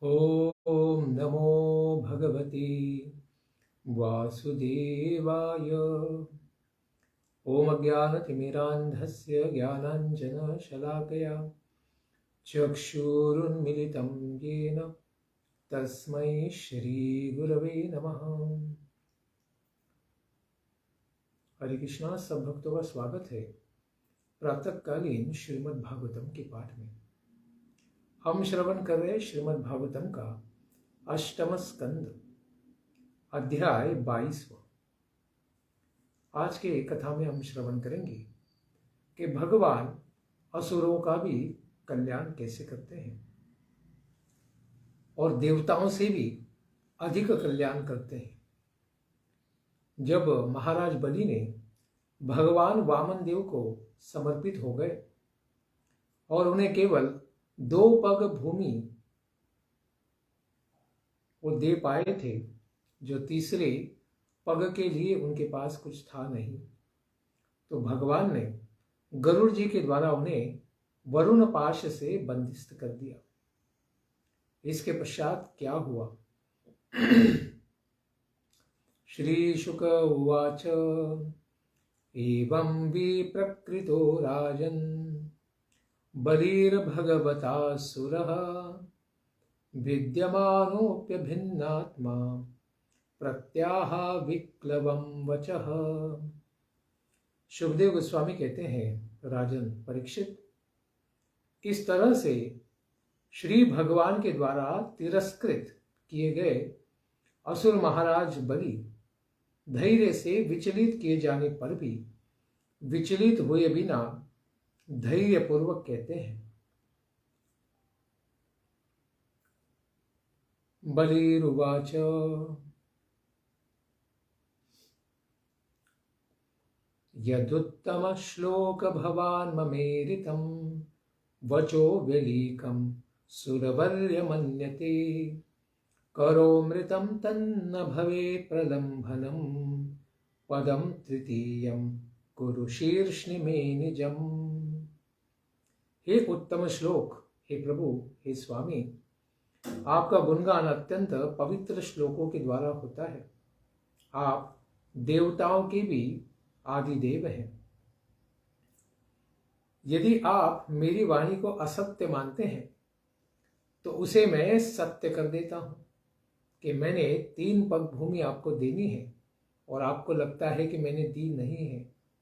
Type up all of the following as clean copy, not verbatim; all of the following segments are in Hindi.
ॐ नमो भगवते वासुदेवाय। ॐ अज्ञानतिमिरान्धस्य ज्ञानाञ्जनशलाकया चक्षुरुन्मिलितं येन तस्मै श्रीगुरवे नमः। हरे कृष्णा। सब भक्तों का स्वागत है प्रातःकालीन श्रीमद् भागवतम के पाठ में। हम श्रवण कर रहे श्रीमद् भागवतम का अष्टम स्कंद अध्याय 22वां। आज के कथा में हम श्रवण करेंगे कि भगवान असुरों का भी कल्याण कैसे करते हैं और देवताओं से भी अधिक कल्याण करते हैं। जब महाराज बलि ने भगवान वामन देव को समर्पित हो गए और उन्हें केवल 2 पग भूमि वो दे पाए थे, जो तीसरे पग के लिए उनके पास कुछ था नहीं, तो भगवान ने गरुड़ जी के द्वारा उन्हें वरुण पाश से बंदिस्त कर दिया। इसके पश्चात क्या हुआ? श्री शुक उवाच एवं विप्रकृतो राजन् बलिर्भगवतासुरः विद्यमानोऽप्यभिन्नात्मा प्रत्याह विक्लवं वचः। शुभदेव गोस्वामी कहते हैं, राजन परीक्षित, इस तरह से श्री भगवान के द्वारा तिरस्कृत किए गए असुर महाराज बलि धैर्य से विचलित किए जाने पर भी विचलित हुए बिना धैर्य पूर्वक कहते हैं, बलिरुवाच यदुत्तम श्लोक भवान् ममेरितं वचो व्यलीकं सुरवर्य मन्यते करोमृतं तन्न भवेत् प्रलम्भनं पदं तृतीयं कुरु शीर्ष्णि मे निजम्। हे उत्तम श्लोक, हे प्रभु, हे स्वामी, आपका गुणगान अत्यंत पवित्र श्लोकों के द्वारा होता है। आप देवताओं के भी आदिदेव हैं। यदि आप मेरी वाणी को असत्य मानते हैं तो उसे मैं सत्य कर देता हूं कि मैंने 3 पग भूमि आपको देनी है और आपको लगता है कि मैंने दी नहीं है,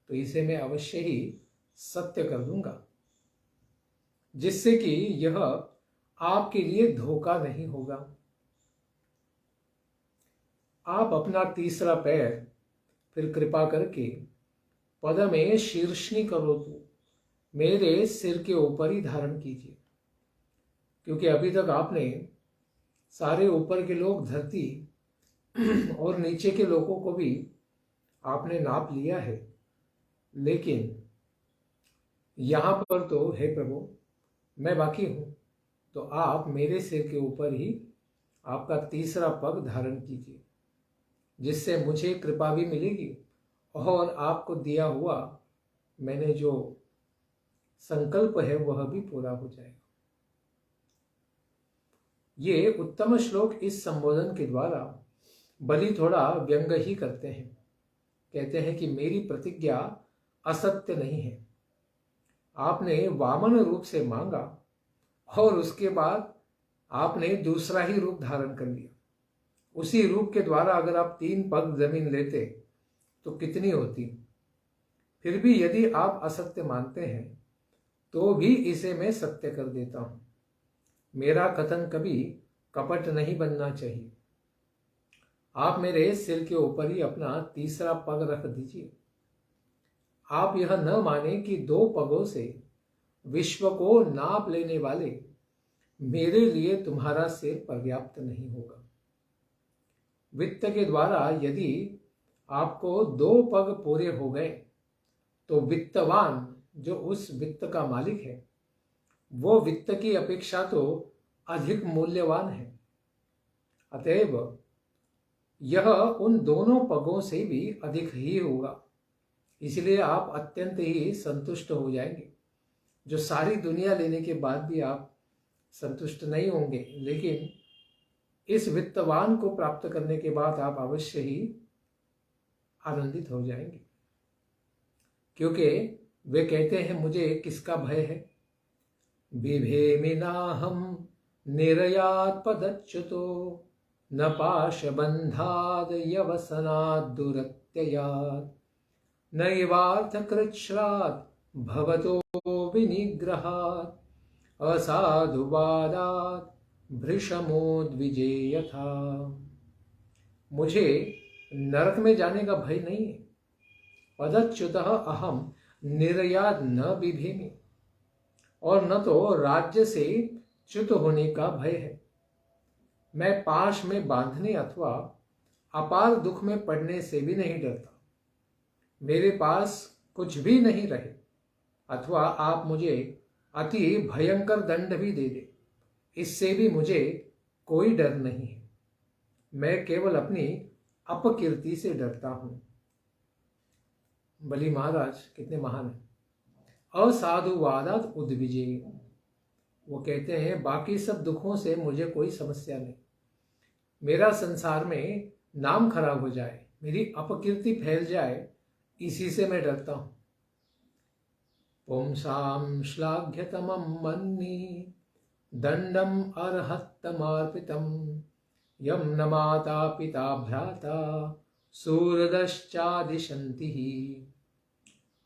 तो इसे मैं अवश्य ही सत्य कर दूंगा, जिससे कि यह आपके लिए धोखा नहीं होगा। आप अपना तीसरा पैर फिर कृपा करके पद में शीर्षनी करो तो मेरे सिर के ऊपर ही धारण कीजिए, क्योंकि अभी तक आपने सारे ऊपर के लोग धरती और नीचे के लोगों को भी आपने नाप लिया है, लेकिन यहां पर तो हे प्रभु मैं बाकी हूं, तो आप मेरे सिर के ऊपर ही आपका तीसरा पग धारण कीजिए, जिससे मुझे कृपा भी मिलेगी और आपको दिया हुआ मैंने जो संकल्प है वह भी पूरा हो जाएगा। ये उत्तम श्लोक इस संबोधन के द्वारा बलि थोड़ा व्यंग ही करते हैं। कहते हैं कि मेरी प्रतिज्ञा असत्य नहीं है। आपने वामन रूप से मांगा और उसके बाद आपने दूसरा ही रूप धारण कर लिया। उसी रूप के द्वारा अगर आप 3 पग जमीन लेते तो कितनी होती? फिर भी यदि आप असत्य मानते हैं तो भी इसे मैं सत्य कर देता हूं। मेरा कथन कभी कपट नहीं बनना चाहिए। आप मेरे सिर के ऊपर ही अपना तीसरा पग रख दीजिए। आप यह न माने कि 2 पगों से विश्व को नाप लेने वाले मेरे लिए तुम्हारा सिर पर्याप्त नहीं होगा। वित्त के द्वारा यदि आपको 2 पग पूरे हो गए तो वित्तवान जो उस वित्त का मालिक है वो वित्त की अपेक्षा तो अधिक मूल्यवान है। अतएव यह उन दोनों पगों से भी अधिक ही होगा। इसलिए आप अत्यंत ही संतुष्ट हो जाएंगे। जो सारी दुनिया लेने के बाद भी आप संतुष्ट नहीं होंगे, लेकिन इस वित्तवान को प्राप्त करने के बाद आप अवश्य ही आनंदित हो जाएंगे, क्योंकि वे कहते हैं मुझे किसका भय है। बिभेमिनाहम निर्यात पदच्युतो न पाशबंधाद यवसनाद दुरत्ययात नैवार्थकृच्छ्रात् भवतो विनिग्रहात् असाधुवादात् भृशमोद्विजेयथा। मुझे नरक में जाने का भय नहीं है। पदच्युतः अहम निर्यात न बिभेमि, और न तो राज्य से च्युत होने का भय है। मैं पाश में बांधने अथवा अपार दुख में पड़ने से भी नहीं डरता। मेरे पास कुछ भी नहीं रहे अथवा आप मुझे अति भयंकर दंड भी दे दे, इससे भी मुझे कोई डर नहीं है। मैं केवल अपनी अपकीर्ति से डरता हूं। बलि महाराज कितने महान हैं। असाधुवादात उद्विजे, वो कहते हैं बाकी सब दुखों से मुझे कोई समस्या नहीं। मेरा संसार में नाम खराब हो जाए, मेरी अपकीर्ति फैल जाए, इसी से मैं डरता हूं। पुंसां श्लाघ्यतमं मन्ये दंडम अर्हत्तमार्पितम यम न माता पिता भ्राता सूरदश्चादिशन्ति।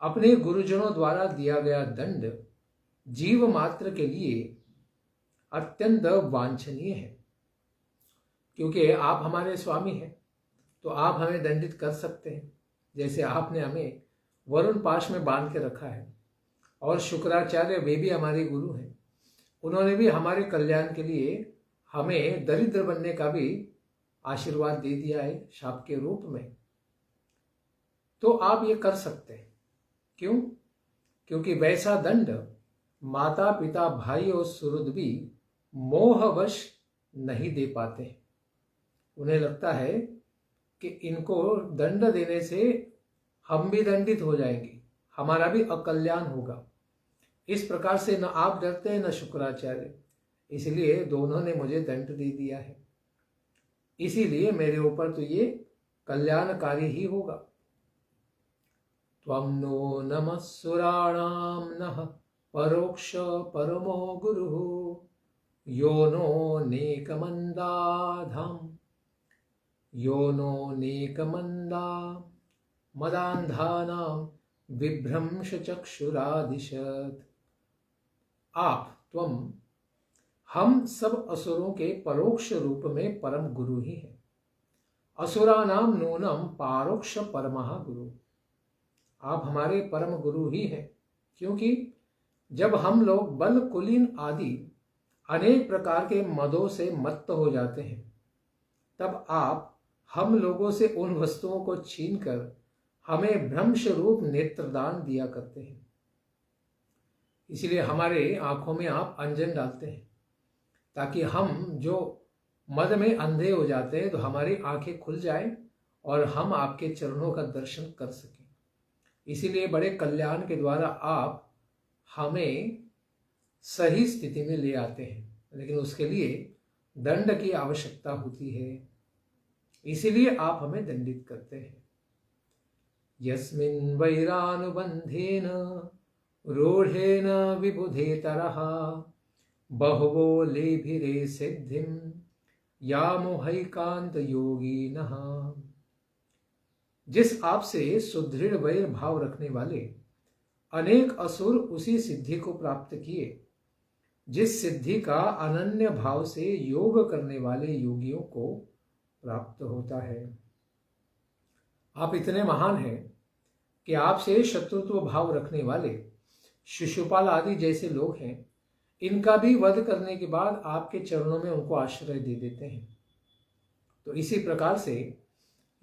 अपने गुरुजनों द्वारा दिया गया दंड जीव मात्र के लिए अत्यंत वांछनीय है, क्योंकि आप हमारे स्वामी हैं तो आप हमें दंडित कर सकते हैं। जैसे आपने हमें वरुण पाश में बांध के रखा है, और शुक्राचार्य वे भी हमारे गुरु हैं, उन्होंने भी हमारे कल्याण के लिए हमें दरिद्र बनने का भी आशीर्वाद दे दिया है शाप के रूप में। तो आप ये कर सकते हैं। क्यों? क्योंकि वैसा दंड माता पिता भाई और सुहृद भी मोहवश नहीं दे पाते हैं। उन्हें लगता है कि इनको दंड देने से हम भी दंडित हो जाएंगे, हमारा भी अकल्याण होगा। इस प्रकार से न आप डरते हैं न शुक्राचार्य, इसलिए दोनों ने मुझे दंड दे दिया है। इसीलिए मेरे ऊपर तो ये कल्याणकारी ही होगा। त्वं नो नमः सुराणां नः परोक्ष परमो गुरुः यो नो नेकमंदा मदांधानां विभ्रंश चक्षुरादिशत्। आप त्वम हम सब असुरों के परोक्ष रूप में परम गुरु ही हैं। असुरानाम नूनम पारोक्ष परमः गुरु, आप हमारे परम गुरु ही हैं। क्योंकि जब हम लोग बल कुलीन आदि अनेक प्रकार के मदों से मत्त हो जाते हैं, तब आप हम लोगों से उन वस्तुओं को छीनकर हमें भ्रंश रूप नेत्रदान दिया करते हैं। इसलिए हमारे आंखों में आप अंजन डालते हैं, ताकि हम जो मद में अंधे हो जाते हैं तो हमारी आंखें खुल जाए और हम आपके चरणों का दर्शन कर सकें। इसीलिए बड़े कल्याण के द्वारा आप हमें सही स्थिति में ले आते हैं, लेकिन उसके लिए दंड की आवश्यकता होती है। इसीलिए आप हमें दंडित करते हैं। यस्मिन् वैरानुबंधेन रूढ़ेन विबुधेतरः बहवो लेभिरे सिद्धिं यामुहैकांत योगिनः। जिस आपसे सुदृढ़ वैर भाव रखने वाले अनेक असुर उसी सिद्धि को प्राप्त किए, जिस सिद्धि का अनन्य भाव से योग करने वाले योगियों को प्राप्त होता है। आप इतने महान हैं कि आपसे शत्रुत्व भाव रखने वाले शिशुपाल आदि जैसे लोग हैं, इनका भी वध करने के बाद आपके चरणों में उनको आश्रय दे देते हैं। तो इसी प्रकार से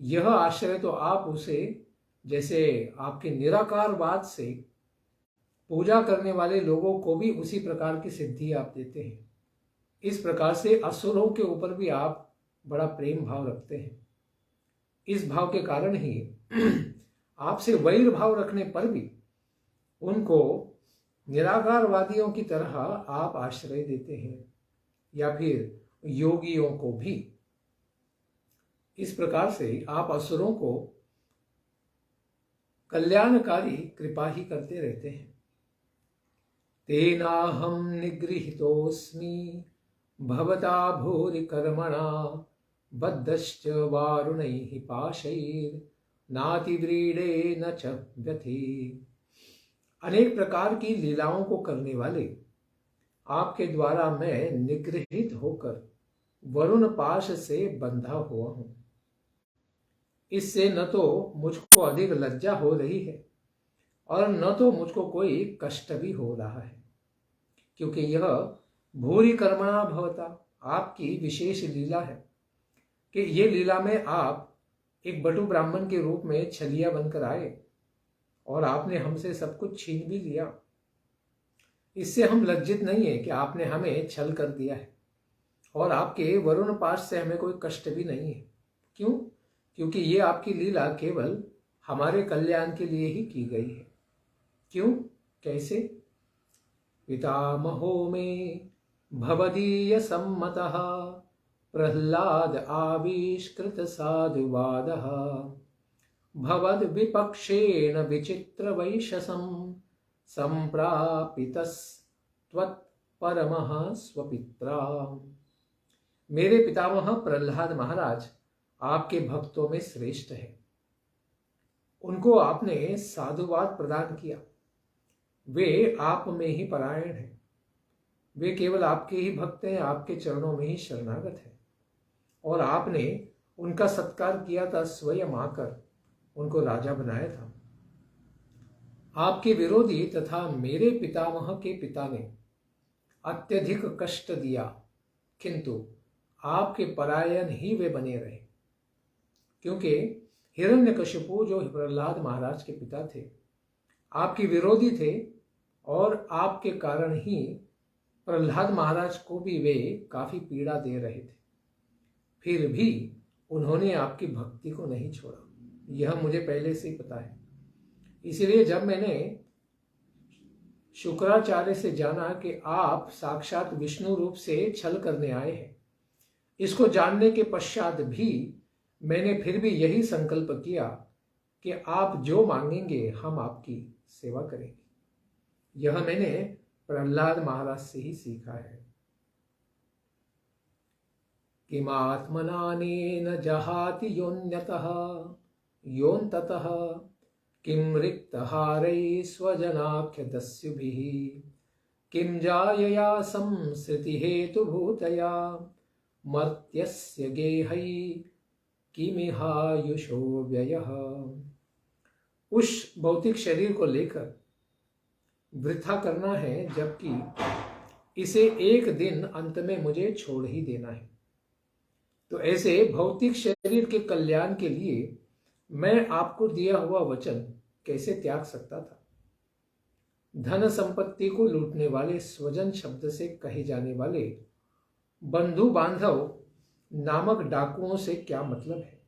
यह आश्रय तो आप उसे, जैसे आपके निराकारवाद से पूजा करने वाले लोगों को भी उसी प्रकार की सिद्धि आप देते हैं। इस प्रकार से असुरों के ऊपर भी आप बड़ा प्रेम भाव रखते हैं। इस भाव के कारण ही आपसे वैर भाव रखने पर भी उनको निराकारवादियों की तरह आप आश्रय देते हैं, या फिर योगियों को भी इस प्रकार से आप असुरों को कल्याणकारी कृपा ही करते रहते हैं। तेनाहं निगृहीतोऽस्मि भवता भूरि कर्मणा बद्धश्च वारुणैः पाशैर्नातिव्रीडे न च व्यथे। अनेक प्रकार की लीलाओं को करने वाले आपके द्वारा मैं निगृहित होकर वरुण पाश से बंधा हुआ हूं। इससे न तो मुझको अधिक लज्जा हो रही है और न तो मुझको कोई कष्ट भी हो रहा है, क्योंकि यह भूरि कर्मणा भवता आपकी विशेष लीला है कि ये लीला में आप एक बटु ब्राह्मण के रूप में छलिया बनकर आए और आपने हमसे सब कुछ छीन भी लिया। इससे हम लज्जित नहीं है कि आपने हमें छल कर दिया है और आपके वरुण पाश से हमें कोई कष्ट भी नहीं है। क्यों? क्योंकि ये आपकी लीला केवल हमारे कल्याण के लिए ही की गई है। क्यों? कैसे? पितामहो में भवदीय सम्मतः प्रह्लाद आविष्कृत साधुवादः भवद विपक्षेण विचित्र वैशसं संप्रापितस्त्वत्परमः स्वपित्रा। मेरे पितामह प्रह्लाद महाराज आपके भक्तों में श्रेष्ठ है। उनको आपने साधुवाद प्रदान किया। वे आप में ही परायण हैं। वे केवल आपके ही भक्त हैं, आपके चरणों में ही शरणागत हैं। और आपने उनका सत्कार किया था, स्वयं आकर उनको राजा बनाया था। आपके विरोधी तथा मेरे पितामह के पिता ने अत्यधिक कष्ट दिया, किंतु आपके परायण ही वे बने रहे, क्योंकि हिरण्यकशिपु जो प्रह्लाद महाराज के पिता थे आपके विरोधी थे और आपके कारण ही प्रह्लाद महाराज को भी वे काफी पीड़ा दे रहे थे। फिर भी उन्होंने आपकी भक्ति को नहीं छोड़ा, यह मुझे पहले से ही पता है। इसलिए जब मैंने शुक्राचार्य से जाना कि आप साक्षात विष्णु रूप से छल करने आए हैं, इसको जानने के पश्चात भी मैंने फिर भी यही संकल्प किया कि आप जो मांगेंगे हम आपकी सेवा करेंगे। यह मैंने प्रह्लाद महाराज से ही सीखा है। किमात्मनानेन जहाति योन्यतः योन्ततः किं रिक्तहारै स्वजनाख्यदस्युभिः किं जायया संसृतिहेतुभूतया मर्त्यस्य गेहै किमिहायुषो व्ययः। उस भौतिक शरीर को लेकर वृथा करना है, जबकि इसे एक दिन अंत में मुझे छोड़ ही देना है। तो ऐसे भौतिक शरीर के कल्याण के लिए मैं आपको दिया हुआ वचन कैसे त्याग सकता था? धन संपत्ति को लूटने वाले स्वजन शब्द से कहे जाने वाले बंधु बांधव नामक डाकुओं से क्या मतलब है?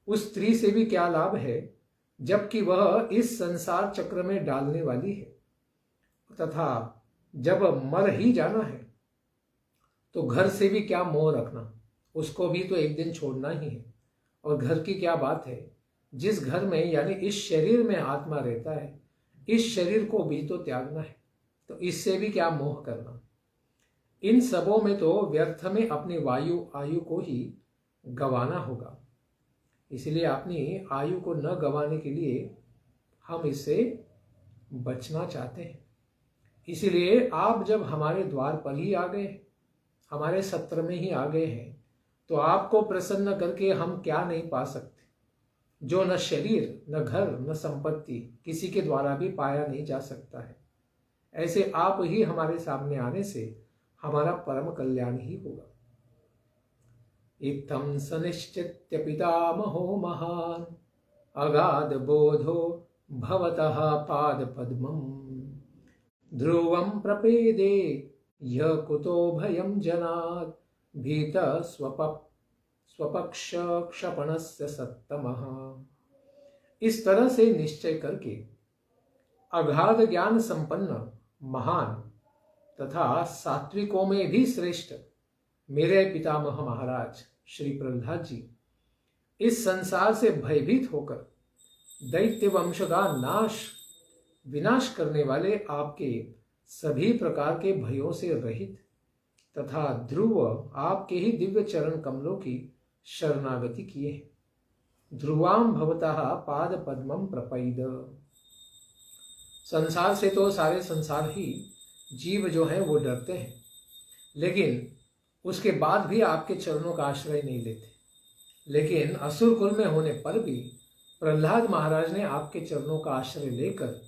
उस स्त्री से भी क्या लाभ है, जबकि वह इस संसार चक्र में डालने वाली है, तथा जब मर ही जाना है तो घर से भी क्या मोह रखना, उसको भी तो एक दिन छोड़ना ही है। और घर की क्या बात है, जिस घर में यानी इस शरीर में आत्मा रहता है, इस शरीर को भी तो त्यागना है, तो इससे भी क्या मोह करना। इन सबों में तो व्यर्थ में अपनी आयु को ही गंवाना होगा। इसलिए अपनी आयु को न गंवाने के लिए हम इससे बचना चाहते हैं। इसलिए आप जब हमारे द्वार पर ही आ गए, हमारे सत्र में ही आ गए हैं, तो आपको प्रसन्न करके हम क्या नहीं पा सकते, जो न शरीर न घर न संपत्ति किसी के द्वारा भी पाया नहीं जा सकता है। ऐसे आप ही हमारे सामने आने से हमारा परम कल्याण ही होगा। इत्थं सनिश्चित्य पितामहो महान अगाध बोधो भवतः पाद पद्मं ध्रुवं प्रपेदे यह कुतो भयं जनात् भीत स्वपक्ष क्षपणस्य सत्तमः। इस तरह से निश्चय करके अगाध ज्ञान संपन्न महान तथा सात्विकों में भी श्रेष्ठ मेरे पितामह महाराज श्री प्रह्लाद जी इस संसार से भयभीत होकर दैत्य वंश का विनाश करने वाले आपके सभी प्रकार के भयों से रहित तथा ध्रुव आपके ही दिव्य चरण कमलों की शरणागति किए हैं। ध्रुवाम भवतः पाद पद्मम प्रपैद। संसार से तो सारे संसार ही जीव जो है वो डरते हैं, लेकिन उसके बाद भी आपके चरणों का आश्रय नहीं लेते। लेकिन असुर कुल में होने पर भी प्रहलाद महाराज ने आपके चरणों का आश्रय लेकर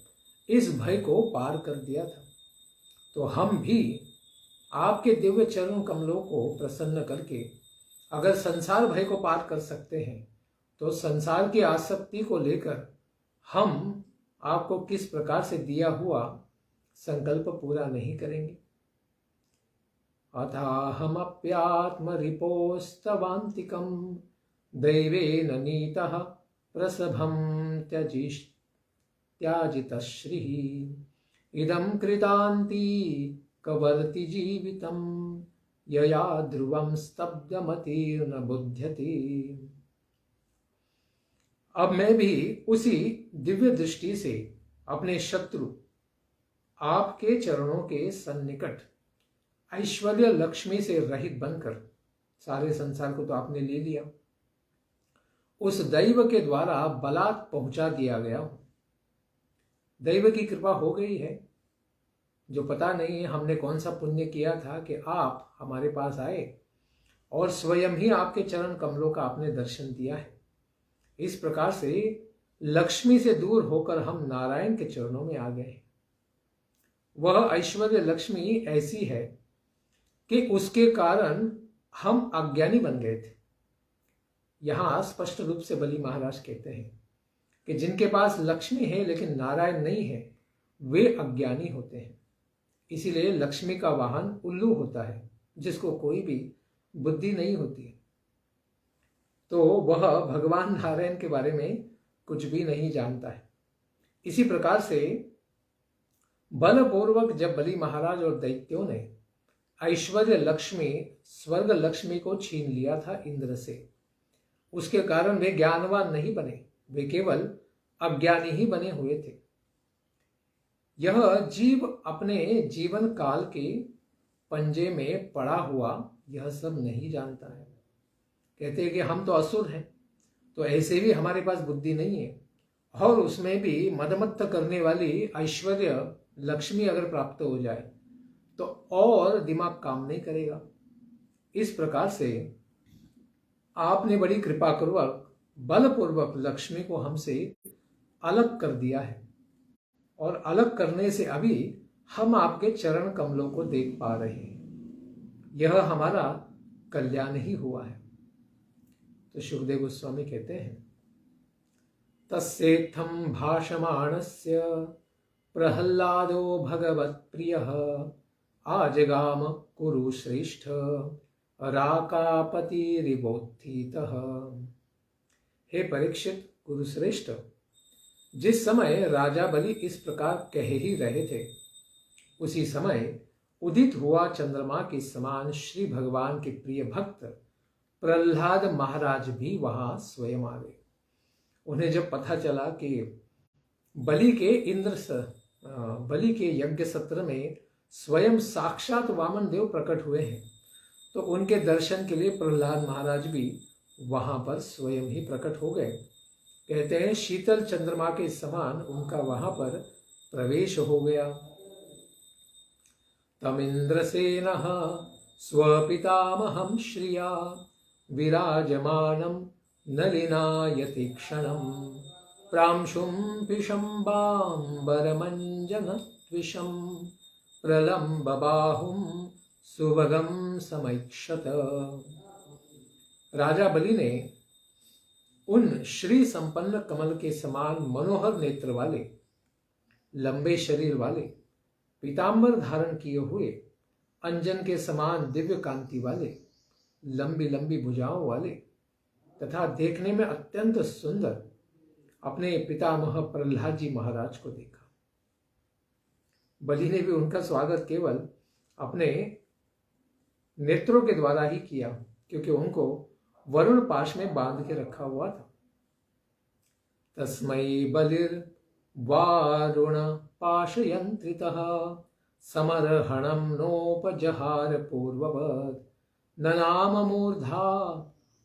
इस भय को पार कर दिया था। तो हम भी आपके दिव्य चरण कमलों को प्रसन्न करके अगर संसार भय को पार कर सकते हैं, तो संसार की आसक्ति को लेकर हम आपको किस प्रकार से दिया हुआ संकल्प पूरा नहीं करेंगे। अथाहमप्यात्म रिपोस्तवान्तिकं दैवेन नीतः प्रसभं त्याजितश्रीः इदं कृतान्ति कवर्ति जीवितं यया ध्रुवं स्तब्धमतिर्न बुध्यते। अब मैं भी उसी दिव्य दृष्टि से अपने शत्रु आपके चरणों के सन्निकट ऐश्वर्य लक्ष्मी से रहित बनकर, सारे संसार को तो आपने ले लिया, उस दैव के द्वारा बलात् पहुंचा दिया गया हूं। दैव की कृपा हो गई है, जो पता नहीं है हमने कौन सा पुण्य किया था कि आप हमारे पास आए और स्वयं ही आपके चरण कमलों का आपने दर्शन दिया है। इस प्रकार से लक्ष्मी से दूर होकर हम नारायण के चरणों में आ गए। वह ऐश्वर्य लक्ष्मी ऐसी है कि उसके कारण हम अज्ञानी बन गए थे। यहां स्पष्ट रूप से बलि महाराज कहते हैं कि जिनके पास लक्ष्मी है लेकिन नारायण नहीं है, वे अज्ञानी होते हैं। इसीलिए लक्ष्मी का वाहन उल्लू होता है, जिसको कोई भी बुद्धि नहीं होती, तो वह भगवान नारायण के बारे में कुछ भी नहीं जानता है। इसी प्रकार से बलपूर्वक जब बलि महाराज और दैत्यों ने ऐश्वर्य लक्ष्मी, स्वर्ग लक्ष्मी को छीन लिया था इंद्र से, उसके कारण वे ज्ञानवान नहीं बने, वे केवल अज्ञानी ही बने हुए थे। यह जीव अपने जीवन काल के पंजे में पड़ा हुआ यह सब नहीं जानता है। कहते हैं कि हम तो असुर हैं, तो ऐसे भी हमारे पास बुद्धि नहीं है, और उसमें भी मदमत्त करने वाली ऐश्वर्य लक्ष्मी अगर प्राप्त हो जाए तो और दिमाग काम नहीं करेगा। इस प्रकार से आपने बड़ी कृपा पूर्वक बलपूर्वक लक्ष्मी को हमसे अलग कर दिया है, और अलग करने से अभी हम आपके चरण कमलों को देख पा रहे हैं। यह हमारा कल्याण ही हुआ है। तो सुखदेव गोस्वामी कहते हैं, तस्येत्थं भाषमाणस्य प्रहल्लादो भगवत्प्रियः आजगाम कुरु श्रेष्ठ राकापतिरिवोत्थितः। हे परीक्षित कुरुश्रेष्ठ, जिस समय राजा बलि इस प्रकार कह ही रहे थे, उसी समय उदित हुआ चंद्रमा के समान श्री भगवान के प्रिय भक्त प्रहलाद महाराज भी वहां स्वयं आ गए। उन्हें जब पता चला कि बलि के यज्ञ सत्र में स्वयं साक्षात वामन देव प्रकट हुए हैं, तो उनके दर्शन के लिए प्रहलाद महाराज भी वहां पर स्वयं ही प्रकट हो गए। कहते हैं शीतल चंद्रमा के समान उनका वहां पर प्रवेश हो गया। तमिंद्रसेनः स्वपितामहं श्रिया विराजमानं नलिनायति क्षणं प्रांशुं पिशम्बाम्बरमञ्जनद्विषं प्रलम्बबाहुं सुभगं समैक्षत। राजा बलि ने उन श्री संपन्न कमल के समान मनोहर नेत्र वाले, लंबे शरीर वाले, पीतांबर धारण किए हुए, अंजन के समान दिव्य कांति वाले, लंबी लंबी भुजाओं वाले तथा देखने में अत्यंत सुंदर अपने पितामह प्रहलाद जी महाराज को देखा। बलि ने भी उनका स्वागत केवल अपने नेत्रों के द्वारा ही किया, क्योंकि उनको वरुण पाश में बांध के रखा हुआ था। तस्मै बलिर् वारुण पाशयन्त्रितः समर्हणं नोपजहार पूर्ववत् ननाम मूर्धा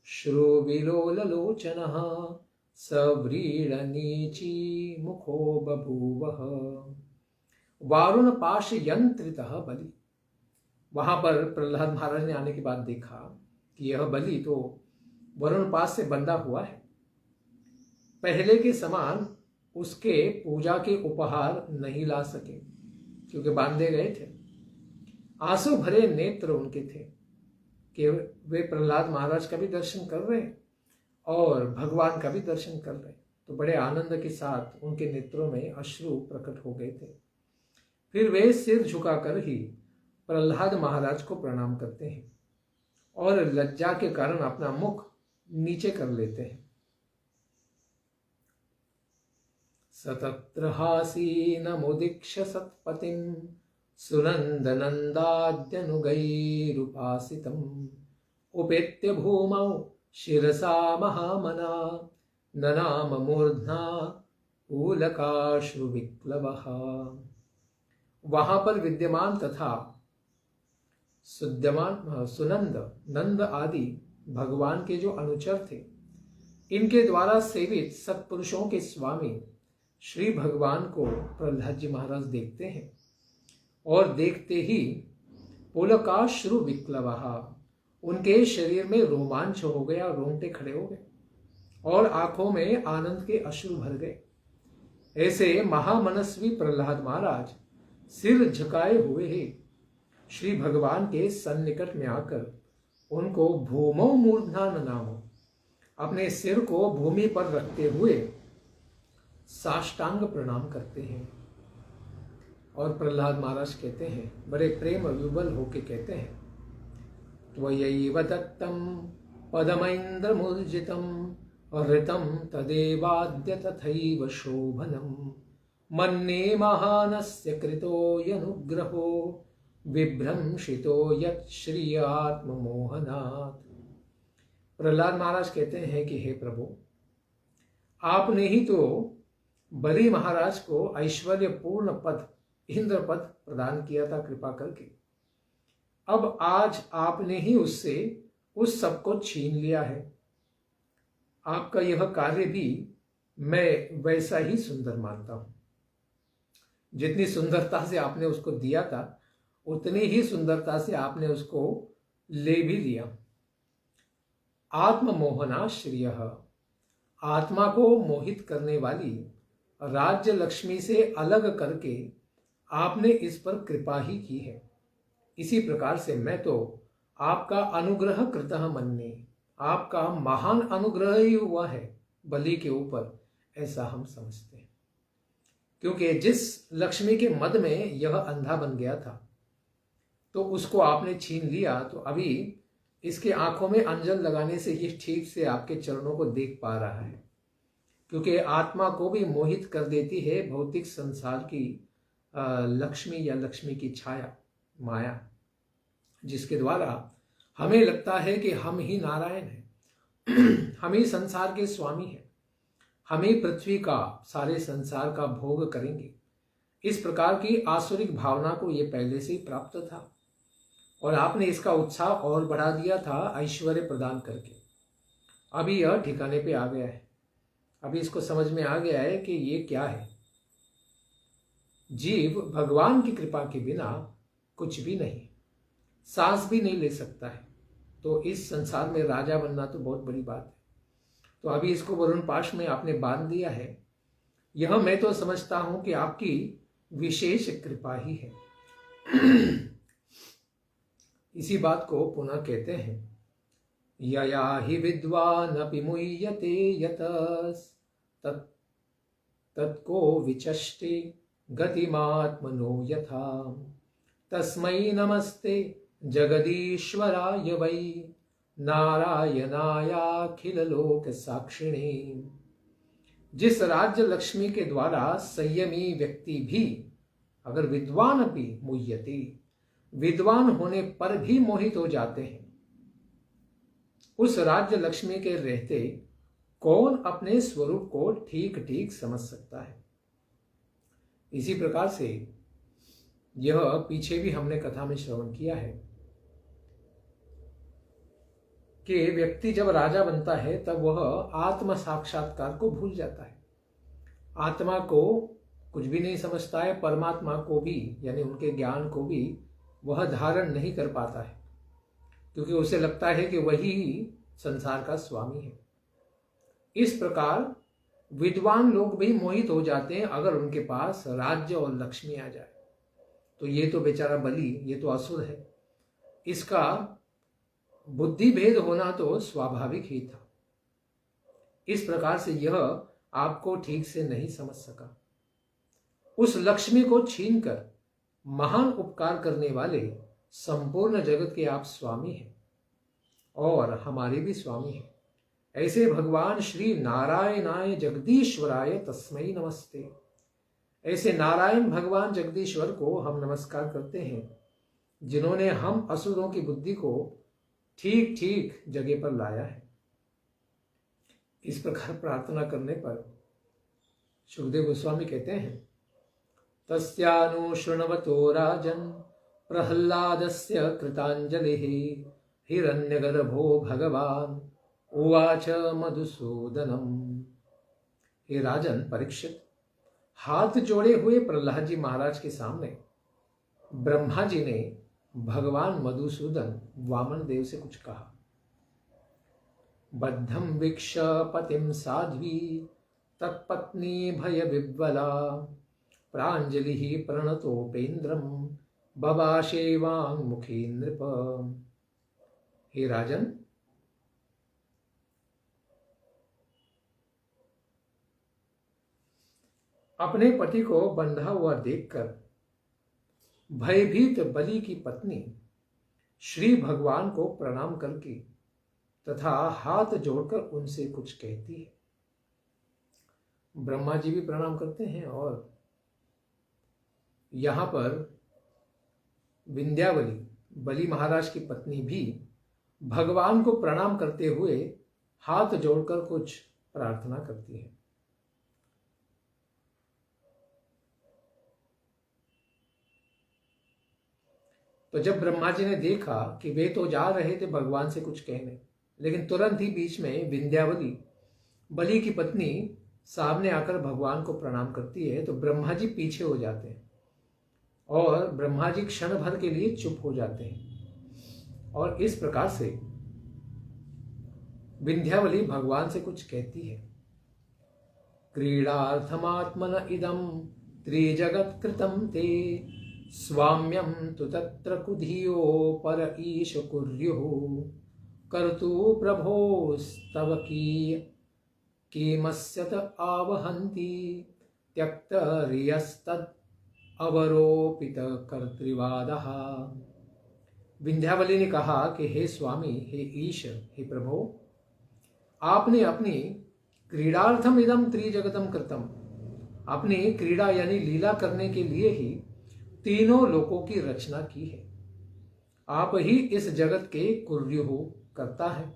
श्रुविलोललोचनः सव्रीडनीची मुखो बभूवः। वारुण पाश यंत्रितः बलि। वहां पर प्रहलाद महाराज ने आने के बाद देखा कि यह बलि तो वरुण पाश से बंधा हुआ है। पहले के समान उसके पूजा के उपहार नहीं ला सके क्योंकि बांधे गए थे। आंसू भरे नेत्र उनके थे कि वे प्रहलाद महाराज का भी दर्शन कर रहे और भगवान का भी दर्शन कर रहे। तो बड़े आनंद के साथ उनके नेत्रों में अश्रु प्रकट हो गए थे। फिर वे सिर झुकाकर ही प्रहलाद महाराज को प्रणाम करते हैं और लज्जा के कारण अपना मुख नीचे कर लेते हैं। सतत्र हासीनमुदीक्ष्य सत्पतिं सुनन्दनन्दाद्यनुगैरुपासितम् उपेत्य भूमौ शिरसा महामना ननाम मूर्ध्ना पूलकाश्रुविक्लवः। वहां पर विद्यमान तथा सुनंद नंद आदि भगवान के जो अनुचर थे, इनके द्वारा सेवित सत्पुरुषों के स्वामी श्री भगवान को प्रहलाद जी महाराज देखते हैं और देखते ही पुलकाश्रु विक्लवः, उनके शरीर में रोमांच हो गया, रोंगटे खड़े हो गए और आंखों में आनंद के अश्रु भर गए। ऐसे महामनस्वी प्रहलाद महाराज सिर झुकाए हुए ही श्री भगवान के सन्निकट में आकर उनको भूमौ मूर्धना ननामो, अपने सिर को भूमि पर रखते हुए साष्टांग प्रणाम करते हैं। और प्रहलाद महाराज कहते हैं, बड़े प्रेम विवल होके कहते हैं, त्वयैव दत्तं पदमैन्द्रमुर्जितं ऋतं तदेवाद्य तथैव शोभनं मन्ये महानस्य कृतोऽयनुग्रहो विभ्रंशितो यत् श्री आत्ममोहनात्। प्रहलाद महाराज कहते हैं कि हे प्रभु, आपने ही तो बलि महाराज को ऐश्वर्यपूर्ण पद इंद्र पद प्रदान किया था कृपा करके। अब आज आपने ही उससे उस सब को छीन लिया है। आपका यह कार्य भी मैं वैसा ही सुंदर मानता हूं। जितनी सुंदरता से आपने उसको दिया था उतनी ही सुंदरता से आपने उसको ले भी लिया। आत्ममोहना श्रियः, आत्मा को मोहित करने वाली राज्य लक्ष्मी से अलग करके आपने इस पर कृपा ही की है। इसी प्रकार से मैं तो आपका अनुग्रह कृतः मन्ये, आपका महान अनुग्रह ही हुआ है बलि के ऊपर, ऐसा हम समझते हैं। क्योंकि जिस लक्ष्मी के मद में यह अंधा बन गया था तो उसको आपने छीन लिया, तो अभी इसके आंखों में अंजन लगाने से ये ठीक से आपके चरणों को देख पा रहा है। क्योंकि आत्मा को भी मोहित कर देती है भौतिक संसार की लक्ष्मी या लक्ष्मी की छाया, माया, जिसके द्वारा हमें लगता है कि हम ही नारायण हैं, हम ही संसार के स्वामी हैं, हम ही पृथ्वी का, सारे संसार का भोग करेंगे। इस प्रकार की आसुरिक भावना को ये पहले से ही प्राप्त था और आपने इसका उत्साह और बढ़ा दिया था ऐश्वर्य प्रदान करके। अभी यह ठिकाने पे आ गया है, अभी इसको समझ में आ गया है कि ये क्या है। जीव भगवान की कृपा के बिना कुछ भी नहीं, सांस भी नहीं ले सकता है। तो इस संसार में राजा बनना तो बहुत बड़ी बात है। तो अभी इसको वरुण पाश में आपने बांध दिया है। यह मैं तो समझता हूं कि आपकी विशेष कृपा ही है। इसी बात को पुनः कहते हैं, यया हि विद्वान् अपि मुह्यते यतस् तत्को विचष्टे गतिमात्मनो यथा तस्मै नमस्ते जगदीश्वराय वै नारायणायाखिल लोक साक्षिणे। जिस राज्य लक्ष्मी के द्वारा संयमी व्यक्ति भी अगर विद्वान भी मुह्यते, विद्वान होने पर भी मोहित हो जाते हैं, उस राज्य लक्ष्मी के रहते कौन अपने स्वरूप को ठीक ठीक समझ सकता है। इसी प्रकार से यह पीछे भी हमने कथा में श्रवण किया है कि व्यक्ति जब राजा बनता है तब वह आत्म साक्षात्कार को भूल जाता है, आत्मा को कुछ भी नहीं समझता है, परमात्मा को भी यानी उनके ज्ञान को भी वह धारण नहीं कर पाता है, क्योंकि उसे लगता है कि वही संसार का स्वामी है। इस प्रकार विद्वान लोग भी मोहित हो जाते हैं अगर उनके पास राज्य और लक्ष्मी आ जाए। तो ये तो बेचारा बलि, ये तो असुर है, इसका बुद्धि भेद होना तो स्वाभाविक ही था। इस प्रकार से यह आपको ठीक से नहीं समझ सका। उस लक्ष्मी को छीनकर महान उपकार करने वाले संपूर्ण जगत के आप स्वामी हैं और हमारे भी स्वामी हैं। ऐसे भगवान श्री नारायणाय जगदीश्वराय तस्मै नमस्ते। ऐसे नारायण भगवान जगदीश्वर को हम नमस्कार करते हैं, जिन्होंने हम असुरों की बुद्धि को ठीक ठीक जगह पर लाया है। इस प्रकार प्रार्थना करने पर सुखदेव गोस्वामी कहते हैं, तस्यानुशृण्वतो राजन् प्रह्लादस्य कृतांजलिः हिरण्यगर्भो भगवान उवाच मधुसूदनम्। हे राजन परीक्षित, हाथ जोड़े हुए प्रहलाद जी महाराज के सामने ब्रह्मा जी ने भगवान मधुसूदन वामन देव से कुछ कहा। बद्धम वीक्ष पतिम साध्वी तत्पत्नी भय विह्वला प्रांजलि प्रणतोपेन्द्रम बबाशे वांगमुखी नृप। हे राजन, अपने पति को बंधा हुआ देखकर भयभीत बलि की पत्नी श्री भगवान को प्रणाम करके तथा हाथ जोड़कर उनसे कुछ कहती है। ब्रह्मा जी भी प्रणाम करते हैं और यहां पर विंध्यावली बलि महाराज की पत्नी भी भगवान को प्रणाम करते हुए हाथ जोड़कर कुछ प्रार्थना करती है। तो जब ब्रह्मा जी ने देखा कि वे तो जा रहे थे भगवान से कुछ कहने, लेकिन तुरंत ही बीच में विंध्यावली बलि की पत्नी सामने आकर भगवान को प्रणाम करती है, तो ब्रह्मा जी पीछे हो जाते हैं और ब्रह्मा जी क्षण भर के लिए चुप हो जाते हैं। और इस प्रकार से विंध्यावली भगवान से कुछ कहती है। क्रीडार्थमात्मन इदं त्रिजगत् कृतं ते स्वाम्यं तु तत्र कुधियो पर ईश कुर्युः कर्तु प्रभोस्तव कीमस्यत आवहन्ति त्यक्त रियस्तद अवरोपित कर्तृवादः। विंध्यावली ने कहा कि हे स्वामी, हे ईश, हे प्रभो, आपने अपनी क्रीडार्थम इदम त्रिजगतम कृतम, अपनी क्रीड़ा यानी लीला करने के लिए ही तीनों लोकों की रचना की है। आप ही इस जगत के कुर्युः करता है,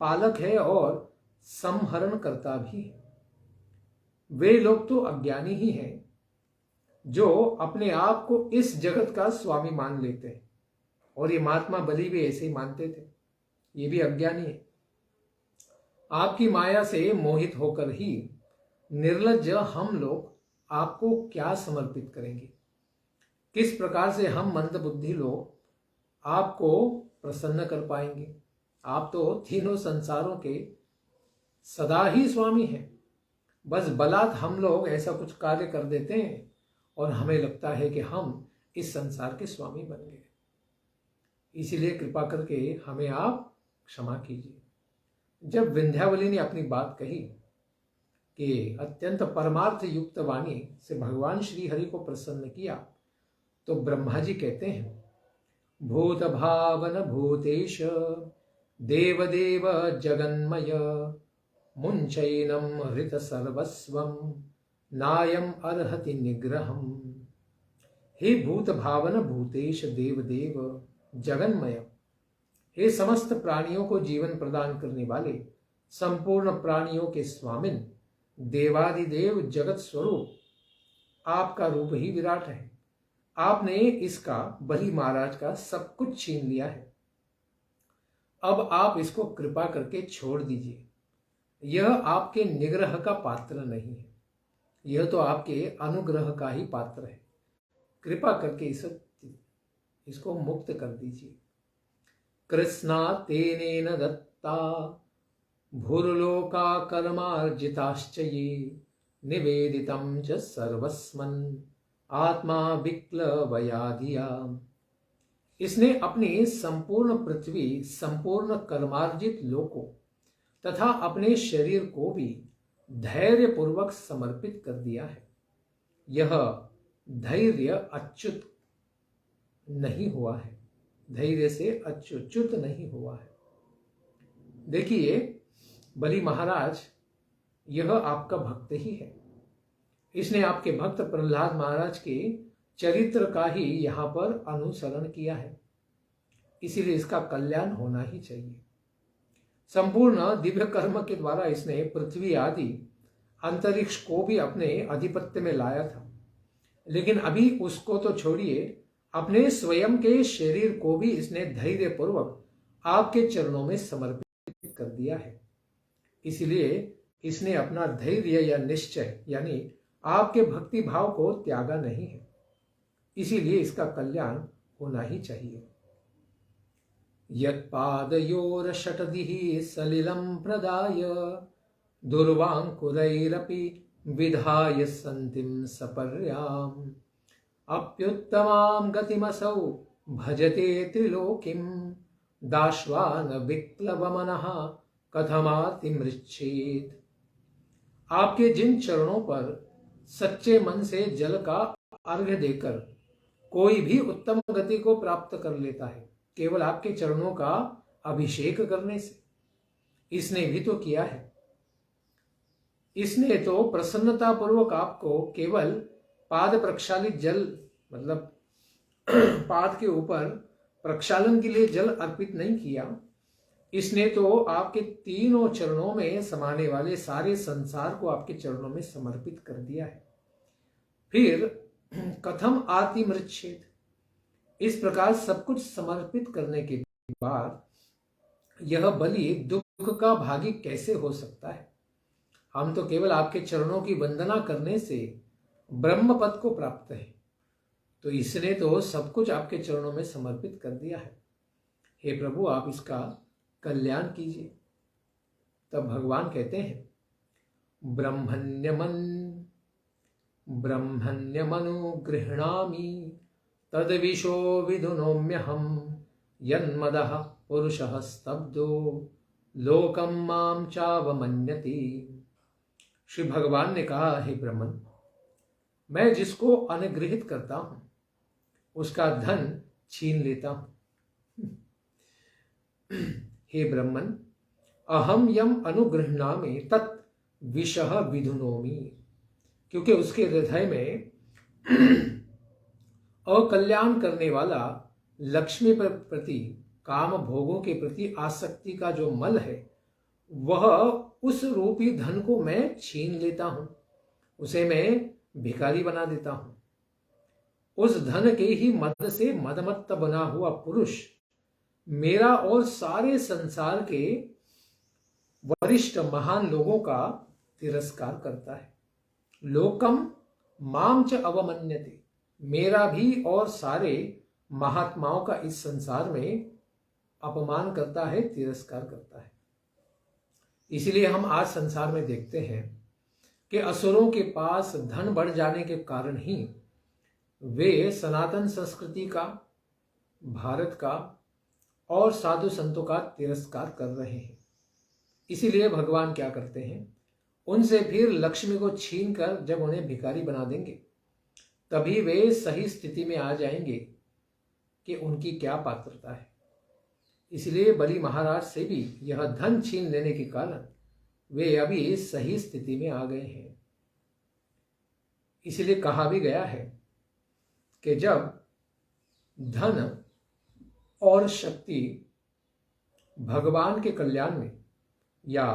पालक है और संहरण करता भी है। वे लोग तो अज्ञानी ही हैं जो अपने आप को इस जगत का स्वामी मान लेते हैं, और ये महात्मा बलि भी ऐसे ही मानते थे। ये भी अज्ञानी है। आपकी माया से मोहित होकर ही निर्लज्ज हम लोग आपको क्या समर्पित करेंगे? किस प्रकार से हम मंदबुद्धि लोग आपको प्रसन्न कर पाएंगे? आप तो तीनों संसारों के सदा ही स्वामी हैं। बस बलात् हम लोग ऐसा कुछ कार्य कर देते हैं और हमें लगता है कि हम इस संसार के स्वामी बन गए। इसीलिए कृपा करके हमें आप क्षमा कीजिए। जब विंध्यावली ने अपनी बात कही कि अत्यंत परमार्थ युक्त वाणी से भगवान श्री हरि को प्रसन्न किया, तो ब्रह्मा जी कहते हैं, भूत भावन भूतेश देवदेव जगन्मय मुंचैनम हृत सर्वस्वम नायम अर्हति निग्रहम। हे भूत भावन भूतेश देवदेव जगन्मय, हे समस्त प्राणियों को जीवन प्रदान करने वाले संपूर्ण प्राणियों के स्वामिन देवादिदेव जगत स्वरूप, आपका रूप ही विराट है। आपने इसका बलि महाराज का सब कुछ छीन लिया है। अब आप इसको कृपा करके छोड़ दीजिए। यह आपके निग्रह का पात्र नहीं है, यह तो आपके अनुग्रह का ही पात्र है। कृपा करके इसको मुक्त कर दीजिए। कृष्णा तेनेन दत्ता भूर्लोका कर्मार्जिताश्च ये निवेदितं च सर्वस्मन् आत्मा विक्लवया धिया। इसने अपनी संपूर्ण पृथ्वी, संपूर्ण कर्मार्जित लोकों तथा अपने शरीर को भी धैर्य पूर्वक समर्पित कर दिया है। यह धैर्य अच्युत नहीं हुआ है, धैर्य से अच्युत नहीं हुआ है। देखिए बलि महाराज, यह आपका भक्त ही है। इसने आपके भक्त प्रहलाद महाराज के चरित्र का ही यहां पर अनुसरण किया है, इसीलिए इसका कल्याण होना ही चाहिए। संपूर्ण दिव्य कर्म के द्वारा इसने पृथ्वी आदि अंतरिक्ष को भी अपने आधिपत्य में लाया था, लेकिन अभी उसको तो छोड़िए, अपने स्वयं के शरीर को भी इसने धैर्य पूर्वक आपके चरणों में समर्पित कर दिया है। इसलिए इसने अपना धैर्य या निश्चय यानी आपके भक्ति भाव को त्यागा नहीं है, इसीलिए इसका कल्याण होना ही चाहिए। यत्पादयोरषटदिः सलिलं प्रदाय दुर्वांकुरैरपि विधाय सन्तिं सपर्याम् अप्युत्तमां गतिमसौ भजते त्रिलोकीं दाश्वान विक्लवमनः कथमातिमृच्छेत्। आपके जिन चरणों पर सच्चे मन से जल का अर्घ्य देकर कोई भी उत्तम गति को प्राप्त कर लेता है, केवल आपके चरणों का अभिषेक करने से, इसने भी तो किया है। इसने तो प्रसन्नता पूर्वक आपको केवल पाद प्रक्षालित जल, मतलब पाद के ऊपर प्रक्षालन के लिए जल अर्पित नहीं किया, इसने तो आपके तीनों चरणों में समाने वाले सारे संसार को आपके चरणों में समर्पित कर दिया है। फिर कथम आतिमृच्छेद, इस प्रकार सब कुछ समर्पित करने के बाद यह बलि दुख का भागी कैसे हो सकता है? हम तो केवल आपके चरणों की वंदना करने से ब्रह्म पद को प्राप्त है, तो इसने तो सब कुछ आपके चरणों में समर्पित कर दिया है। हे प्रभु, आप इसका कल्याण कीजिए। तब भगवान कहते हैं, ब्रह्मण्यमनुगृह्णामि तद्विशो विधुनोम्यहं यन्मदः पुरुषः स्तब्धो लोकं मां चावमन्यति। श्री भगवान ने कहा, हे ब्रह्मन, मैं जिसको अनुगृहित करता हूं उसका धन छीन लेता हूं। हे ब्रह्मन, अहम यम अनुगृह्णामि तत् विषः विधुनोमि, क्योंकि उसके हृदय में अकल्याण करने वाला लक्ष्मी पर प्रति, काम भोगों के प्रति आसक्ति का जो मल है, वह उस रूपी धन को मैं छीन लेता हूं, उसे मैं भिखारी बना देता हूं। उस धन के ही मद से मदमत्त बना हुआ पुरुष मेरा और सारे संसार के वरिष्ठ महान लोगों का तिरस्कार करता है। लोकम माम च अवमन्यते, मेरा भी और सारे महात्माओं का इस संसार में अपमान करता है, तिरस्कार करता है। इसलिए हम आज संसार में देखते हैं कि असुरों के पास धन बढ़ जाने के कारण ही वे सनातन संस्कृति का, भारत का और साधु संतों का तिरस्कार कर रहे हैं। इसीलिए भगवान क्या करते हैं, उनसे फिर लक्ष्मी को छीन कर जब उन्हें भिखारी बना देंगे, तभी वे सही स्थिति में आ जाएंगे कि उनकी क्या पात्रता है। इसलिए बलि महाराज से भी यह धन छीन लेने के कारण वे अभी सही स्थिति में आ गए हैं। इसलिए कहा भी गया है कि जब धन और शक्ति भगवान के कल्याण में या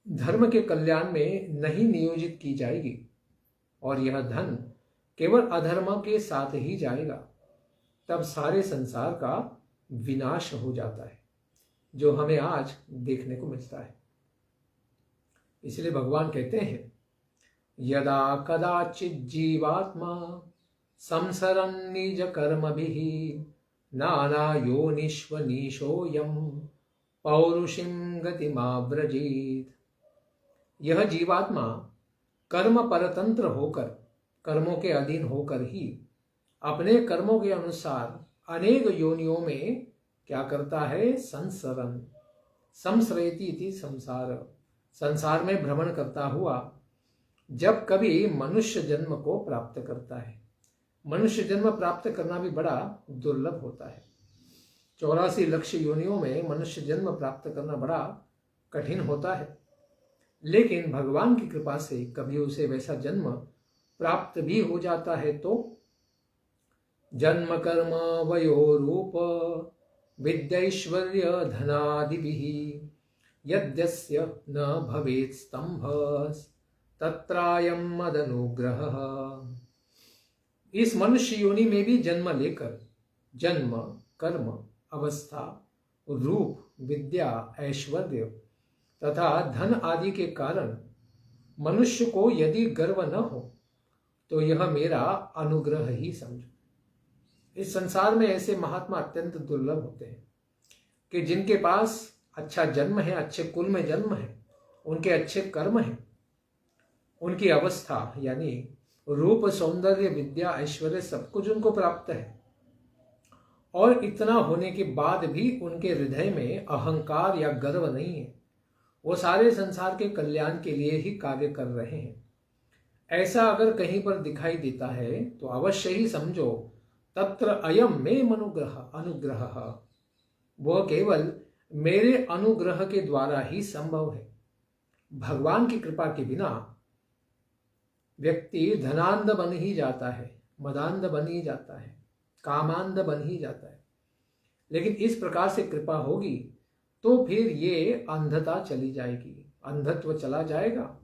धर्म के कल्याण में नहीं नियोजित की जाएगी और यह धन केवल अधर्म के साथ ही जाएगा, तब सारे संसार का विनाश हो जाता है, जो हमें आज देखने को मिलता है। इसलिए भगवान कहते हैं, यदा कदाचित जीवात्मा संसरन् निज कर्मभिः नाना योनिष्वनीशोऽयं पौरुषिं गतिमाव्रजेत्। यह जीवात्मा कर्म परतंत्र होकर, कर्मों के अधीन होकर ही अपने कर्मों के अनुसार अनेक योनियों में क्या करता है? संसरन, संसरयति इति संसार, संसार में भ्रमण करता हुआ जब कभी मनुष्य जन्म को प्राप्त करता है। मनुष्य जन्म प्राप्त करना भी बड़ा दुर्लभ होता है। 84 लक्ष योनियों में मनुष्य जन्म प्राप्त करना बड़ा कठिन होता है, लेकिन भगवान की कृपा से कभी उसे वैसा जन्म प्राप्त भी हो जाता है। तो जन्म कर्म वयो रूप विद्यैश्वर्य धनादिभिः यद्यस्य न भवेत् स्तंभस् तत्रायं मदनुग्रहः। इस मनुष्य योनि में भी जन्म लेकर जन्म, कर्म, अवस्था, रूप, विद्या, ऐश्वर्य तथा धन आदि के कारण मनुष्य को यदि गर्व न हो तो यह मेरा अनुग्रह ही समझो। इस संसार में ऐसे महात्मा अत्यंत दुर्लभ होते हैं कि जिनके पास अच्छा जन्म है, अच्छे कुल में जन्म है, उनके अच्छे कर्म हैं, उनकी अवस्था यानी रूप, सौंदर्य, विद्या, ऐश्वर्य सब कुछ उनको प्राप्त है, और इतना होने के बाद भी उनके हृदय में अहंकार या गर्व नहीं है। वो सारे संसार के कल्याण के लिए ही कार्य कर रहे हैं। ऐसा अगर कहीं पर दिखाई देता है तो अवश्य ही समझो तत्र अयम मे अनुग्रह, वह केवल मेरे अनुग्रह के द्वारा ही संभव है। भगवान की कृपा के बिना व्यक्ति धनांध बन ही जाता है, मदांध बन ही जाता है, कामांध बन ही जाता है। लेकिन इस प्रकार से कृपा होगी तो फिर ये अंधता चली जाएगी, अंधत्व चला जाएगा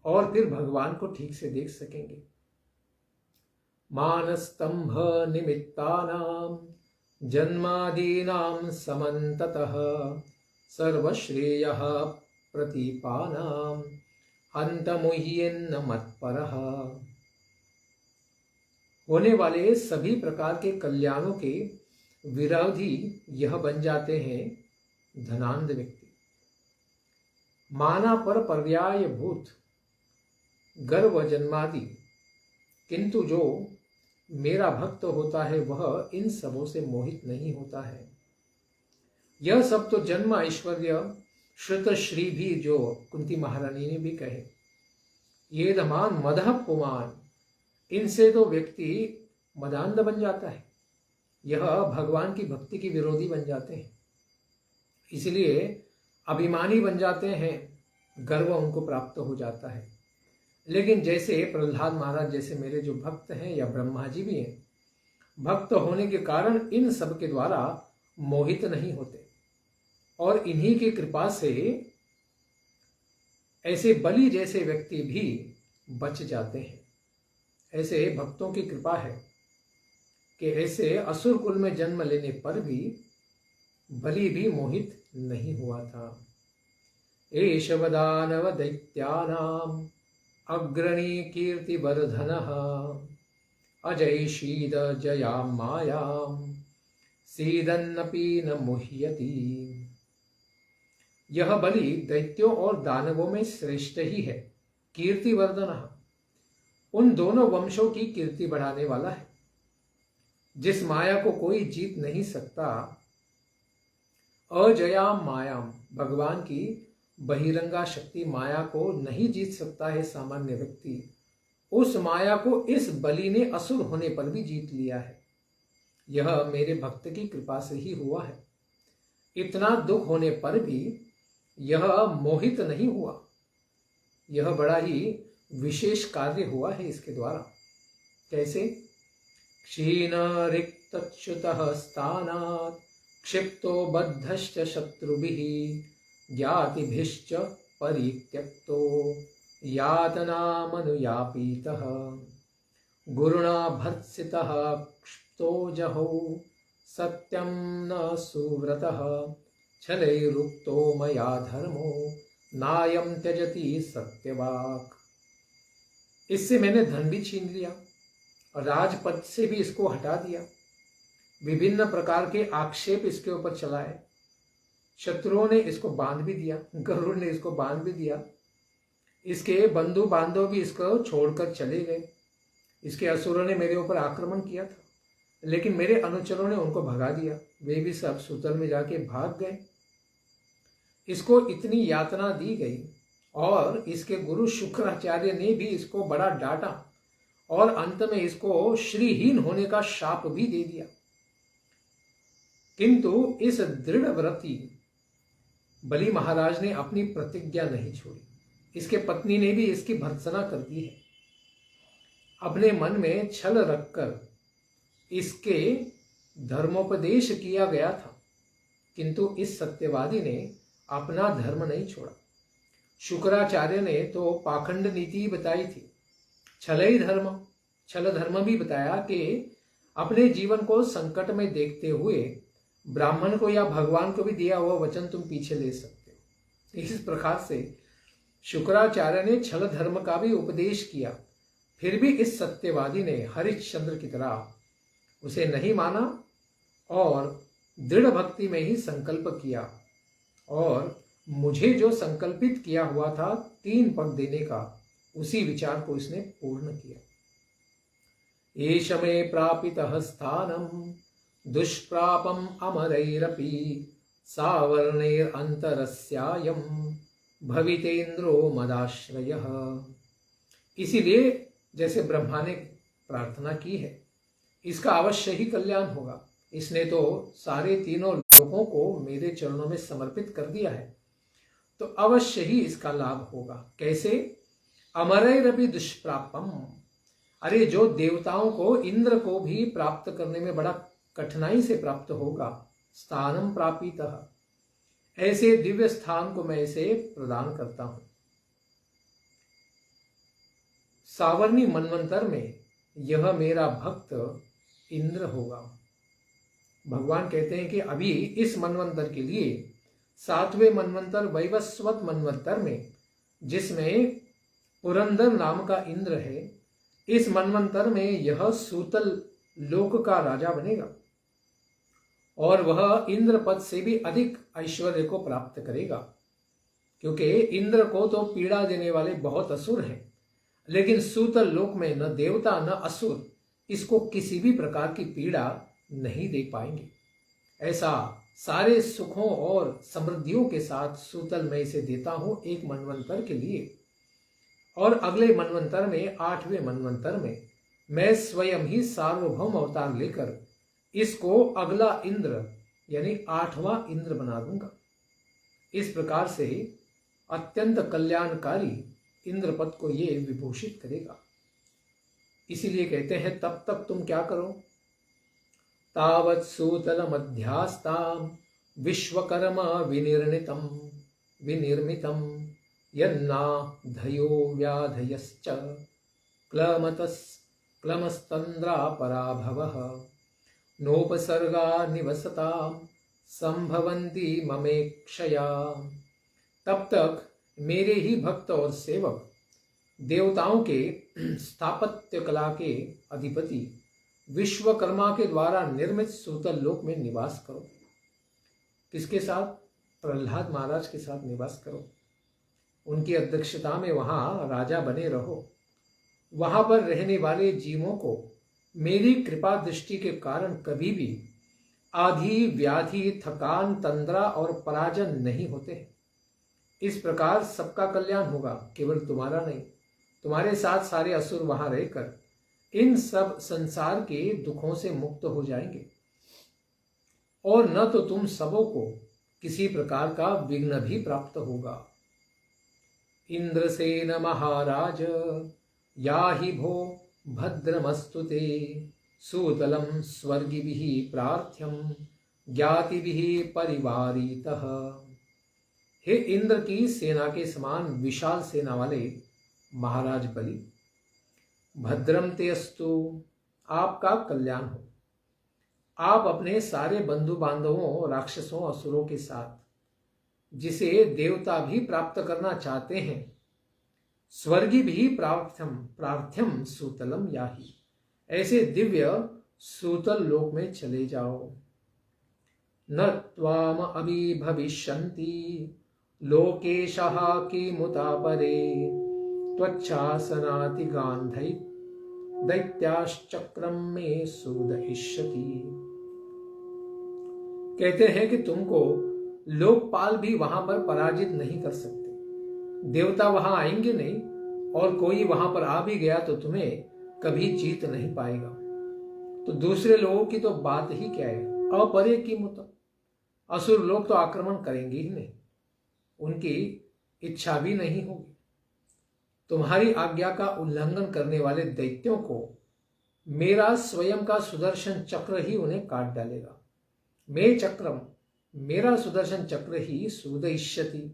और फिर भगवान को ठीक से देख सकेंगे। मानस्तंभ निमित्तानां जन्मादीनां समन्ततः सर्वश्रेयः प्रतीपानां हन्तमुह्येन्न मत्परः। होने वाले सभी प्रकार के कल्याणों के विरोधी यह बन जाते हैं धनांध व्यक्ति। माना पर पर्याय भूत गर्व जन्मादि, किंतु जो मेरा भक्त होता है वह इन सबों से मोहित नहीं होता है। यह सब तो जन्म, ऐश्वर्य, श्रुत श्री भी जो कुंती महारानी ने भी कहे, ये धमान मदह पुमान, इनसे तो व्यक्ति मदांध बन जाता है, यह भगवान की भक्ति की विरोधी बन जाते हैं, इसलिए अभिमानी बन जाते हैं, गर्व उनको प्राप्त हो जाता है। लेकिन जैसे प्रहलाद महाराज जैसे मेरे जो भक्त हैं या ब्रह्मा जी भी हैं, भक्त होने के कारण इन सब के द्वारा मोहित नहीं होते और इन्हीं की कृपा से ऐसे बलि जैसे व्यक्ति भी बच जाते हैं। ऐसे भक्तों की कृपा है कि ऐसे असुर कुल में जन्म लेने पर भी बलि भी मोहित नहीं हुआ था। एष वदानव दैत्यानां अग्रणी कीर्ति वर्धनः अजय शीद जयां मायां सीदन्नपि न मुह्यति। यह बलि दैत्यों और दानवों में श्रेष्ठ ही है, कीर्तिवर्धन, उन दोनों वंशों की कीर्ति बढ़ाने वाला है। जिस माया को कोई जीत नहीं सकता, अजयाम मायाम, भगवान की बहिरंगा शक्ति माया को नहीं जीत सकता है सामान्य व्यक्ति, उस माया को इस बलि ने असुर होने पर भी जीत लिया है। यह मेरे भक्त की कृपा से ही हुआ है। इतना दुख होने पर भी यह मोहित नहीं हुआ। यह बड़ा ही विशेष कार्य हुआ है इसके द्वारा। कैसे? क्षीण रिक्तच्युतः स्थानात् क्षिप्तो बद्धश्च शत्रुभिः ज्ञातिभिश्च परित्यक्तो यातनामनुयापीतः गुरुणा भर्त्सितः क्षिप्तो जहौ सत्यं न सुव्रतः छलैरुक्तो मया धर्मो नायं त्यजति सत्यवाक्। इससे मैंने धन भी छीन लिया और राजपद से भी इसको हटा दिया। विभिन्न प्रकार के आक्षेप इसके ऊपर चलाए। शत्रुओं ने इसको बांध भी दिया, गरुड़ ने इसको बांध भी दिया। इसके बंधु बांधव भी इसको छोड़कर चले गए। इसके असुरों ने मेरे ऊपर आक्रमण किया था, लेकिन मेरे अनुचरों ने उनको भगा दिया। वे भी सब सूतल में जाके भाग गए। इसको इतनी यातना दी गई और इसके गुरु शुक्राचार्य ने भी इसको बड़ा डांटा और अंत में इसको श्रीहीन होने का शाप भी दे दिया। किंतु इस दृढ़ व्रती बलि महाराज ने अपनी प्रतिज्ञा नहीं छोड़ी। इसके पत्नी ने भी इसकी भर्त्सना कर दी है। अपने मन में छल रखकर इसके धर्मोपदेश किया गया था, किंतु इस सत्यवादी ने अपना धर्म नहीं छोड़ा। शुक्राचार्य ने तो पाखंड नीति बताई थी, छल धर्म भी बताया कि अपने जीवन को संकट में देखते हुए ब्राह्मण को या भगवान को भी दिया हुआ वचन तुम पीछे ले सकते हो। इस प्रकार से शुक्राचार्य ने छल धर्म का भी उपदेश किया। फिर भी इस सत्यवादी ने हरिश्चंद्र की तरह उसे नहीं माना और दृढ़ भक्ति में ही संकल्प किया और मुझे जो संकल्पित किया हुआ था 3 पग देने का, उसी विचार को इसने पूर्ण किया। एष मे प्रापितः स्थानम् दुष्प्रापम् अमरैरपि सावर्णैरन्तरस्यायं भवितेन्द्रो मदाश्रयः। इसीलिए जैसे ब्रह्मा ने प्रार्थना की है, इसका अवश्य ही कल्याण होगा। इसने तो सारे तीनों लोगों को मेरे चरणों में समर्पित कर दिया है, तो अवश्य ही इसका लाभ होगा। कैसे? अमरैरपि दुष्प्रापम। अरे जो देवताओं को, इंद्र को भी प्राप्त करने में बड़ा कठिनाई से प्राप्त होगा, स्थानम प्रापितः, ऐसे दिव्य स्थान को मैं इसे प्रदान करता हूं। सावर्णी मनवंतर में यह मेरा भक्त इंद्र होगा। भगवान कहते हैं कि अभी इस मनवंतर के लिए 7वें मनवंतर वैवस्वत मनवंतर में, जिसमें पुरंदर नाम का इंद्र है, इस मनवंतर में यह सूतल लोक का राजा बनेगा और वह इंद्र पद से भी अधिक ऐश्वर्य को प्राप्त करेगा। क्योंकि इंद्र को तो पीड़ा देने वाले बहुत असुर हैं, लेकिन सूतल लोक में न देवता न असुर इसको किसी भी प्रकार की पीड़ा नहीं दे पाएंगे। ऐसा सारे सुखों और समृद्धियों के साथ सूतल मैं इसे देता हूं एक मनवंतर के लिए। और अगले मनवंतर में, 8वें मनवंतर में, मैं स्वयं ही सार्वभौम अवतार लेकर इसको अगला इंद्र यानी 8वां इंद्र बना दूंगा। इस प्रकार से अत्यंत कल्याणकारी इंद्रपद को ये विभूषित करेगा। इसीलिए कहते हैं तब तक तुम क्या करो? तावत् सूतल मध्यास्ताम विश्वकर्मा विनिर्मितम यन्ना धयो व्याधयश्च क्लमस्तंद्रा पराभवः नोपसर्गा निवसताम संभवन्ति ममेक्षया। तब तक मेरे ही भक्त और सेवक देवताओं के स्थापत्य कला के अधिपति विश्वकर्मा के द्वारा निर्मित सूतल लोक में निवास करो। किसके साथ? प्रहलाद महाराज के साथ निवास करो। उनकी अध्यक्षता में वहां राजा बने रहो। वहां पर रहने वाले जीवों को मेरी कृपा दृष्टि के कारण कभी भी आधि, व्याधि, थकान, तंद्रा और पराजन नहीं होते। इस प्रकार सबका कल्याण होगा, केवल तुम्हारा नहीं। तुम्हारे साथ सारे असुर वहां रहकर इन सब संसार के दुखों से मुक्त हो जाएंगे और न तो तुम सबों को किसी प्रकार का विघ्न भी प्राप्त होगा। इंद्रसेन महाराज याहि भो भद्रमस्तुते सूतलम स्वर्गिभिः प्रार्थ्यम ज्ञातिभिः परिवारितः। हे इंद्र की सेना के समान विशाल सेना वाले महाराज बलि, भद्रम ते अस्तु, आपका कल्याण हो। आप अपने सारे बंधु बांधवों, राक्षसों, असुरों के साथ, जिसे देवता भी प्राप्त करना चाहते हैं, स्वर्गी भी प्रार्थ्यम सूतलम याहि, ऐसे दिव्य सूतल लोक में चले जाओ। न त्वाम अभि भविष्यन्ति लोकेशः किमुता परे, त्वच्छासनाति गान्धै दैत्याश्चक्रम में सुदहिष्यति। कहते हैं कि तुमको लोकपाल भी वहां पर पराजित नहीं कर सकते। देवता वहां आएंगे नहीं, और कोई वहां पर आ भी गया तो तुम्हें कभी जीत नहीं पाएगा। तो दूसरे लोगों की तो बात ही क्या है, अपरे की मुत, असुर लोग तो आक्रमण करेंगे ही नहीं, उनकी इच्छा भी नहीं होगी। तुम्हारी आज्ञा का उल्लंघन करने वाले दैत्यों को मेरा स्वयं का सुदर्शन चक्र ही उन्हें काट डालेगा। मे चक्रम, मेरा सुदर्शन चक्र ही सुदहिष्यति,